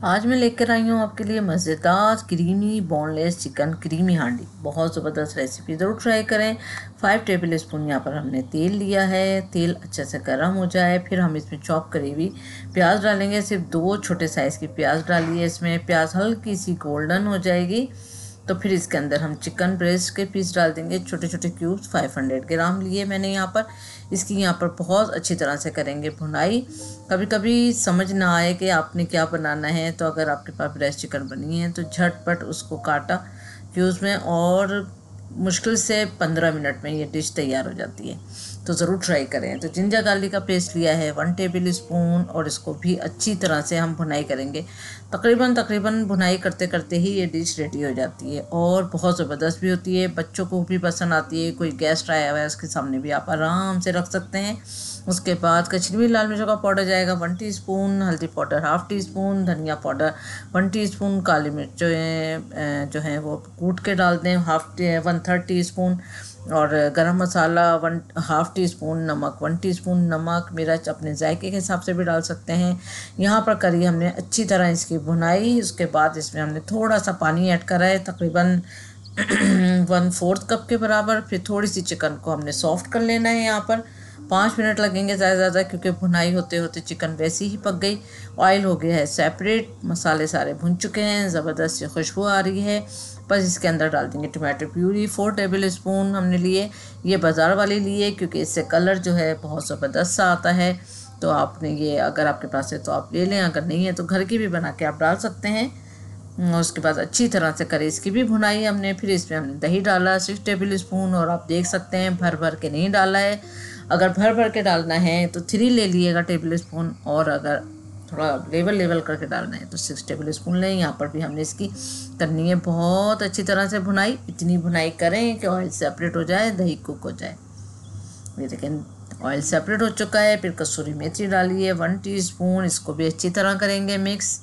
आज मैं लेकर आई हूँ आपके लिए मज़ेदार क्रीमी बोनलेस चिकन क्रीमी हांडी। बहुत ज़बरदस्त रेसिपी, ज़रूर ट्राई करें। 5 टेबल स्पून यहाँ पर हमने तेल लिया है। तेल अच्छे से गर्म हो जाए फिर हम इसमें चॉप करी हुई प्याज डालेंगे। सिर्फ 2 छोटे साइज़ की प्याज डालिए। इसमें प्याज हल्की सी गोल्डन हो जाएगी तो फिर इसके अंदर हम चिकन ब्रेस्ट के पीस डाल देंगे। छोटे छोटे क्यूब्स 500 ग्राम लिए मैंने यहाँ पर। इसकी यहाँ पर बहुत अच्छी तरह से करेंगे भुनाई। कभी कभी समझ ना आए कि आपने क्या बनाना है, तो अगर आपके पास ब्रेस्ट चिकन बनी है तो झटपट उसको काटा क्यूब्स में और मुश्किल से 15 मिनट में ये डिश तैयार हो जाती है। तो ज़रूर ट्राई करें। तो जिंजर गार्लिक का पेस्ट लिया है 1 टेबल स्पून और इसको भी अच्छी तरह से हम भुनाई करेंगे। तकरीबन भुनाई करते करते ही ये डिश रेडी हो जाती है और बहुत ज़बरदस्त भी होती है। बच्चों को भी पसंद आती है। कोई गेस्ट आया हुआ है उसके सामने भी आप आराम से रख सकते हैं। उसके बाद कश्मीरी लाल मिर्चों का पाउडर जाएगा 1 टीस्पून, हल्दी पाउडर 1/2 टीस्पून, धनिया पाउडर 1 टीस्पून, काली मिर्च जो है वो कूट के डाल दें 1/3 टीस्पून, और गरम मसाला 1/2 टीस्पून, नमक 1 टीस्पून, नमक मिर्च अपने जायके के हिसाब से भी डाल सकते हैं। यहाँ पर करी हमने अच्छी तरह इसकी भुनाई। उसके बाद इसमें हमने थोड़ा सा पानी ऐड करा है, तकरीबन 1/4 कप के बराबर। फिर थोड़ी सी चिकन को हमने सॉफ्ट कर लेना है। यहाँ पर 5 मिनट लगेंगे ज़्यादा, क्योंकि भुनाई होते होते चिकन वैसे ही पक गई। ऑयल हो गया है सेपरेट, मसाले सारे भुन चुके हैं, ज़बरदस्त सी खुशबू आ रही है। बस इसके अंदर डाल देंगे टमाटो प्यूरी 4 टेबल स्पून हमने लिए। ये बाज़ार वाले लिए क्योंकि इससे कलर जो है बहुत ज़बरदस्त सा आता है। तो आपने ये अगर आपके पास है तो आप ले लें, अगर नहीं है तो घर की भी बना के आप डाल सकते हैं। और उसके बाद अच्छी तरह से करें इसकी भी भुनाई हमने। फिर इसमें हमने दही डाला 6 टेबल स्पून, और आप देख सकते हैं भर भर के नहीं डाला है। अगर भर भर के डालना है तो 3 ले लीजिएगा टेबल स्पून, और अगर थोड़ा लेवल करके डालना है तो 6 टेबल स्पून लें। यहाँ पर भी हमने इसकी करनी है बहुत अच्छी तरह से भुनाई। इतनी भुनाई करें कि ऑयल सेपरेट हो जाए, दही कुक हो जाए। ये देखें ऑयल सेपरेट हो चुका है। फिर कसूरी मेथी डालिए 1 टीस्पून, इसको भी अच्छी तरह करेंगे मिक्स।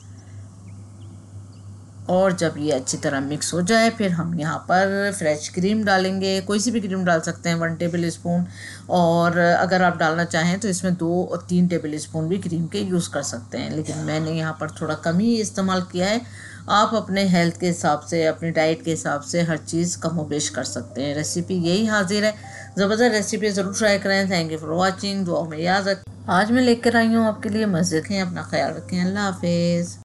और जब ये अच्छी तरह मिक्स हो जाए फिर हम यहाँ पर फ्रेश क्रीम डालेंगे। कोई सी भी क्रीम डाल सकते हैं 1 टेबल स्पून, और अगर आप डालना चाहें तो इसमें 2 और 3 टेबल स्पून भी क्रीम के यूज़ कर सकते हैं, लेकिन मैंने यहाँ पर थोड़ा कम ही इस्तेमाल किया है। आप अपने हेल्थ के हिसाब से, अपनी डाइट के हिसाब से हर चीज़ कम व बेश कर सकते हैं। रेसिपी यही हाजिर है। ज़बरदस्त रेसिपी ज़रूर ट्राई करें। Thank you for watching. दुआ में याद रखें। आज मैं लेकर आई हूँ आपके लिए मज़े। अपना ख्याल रखें। अल्लाह हाफिज़।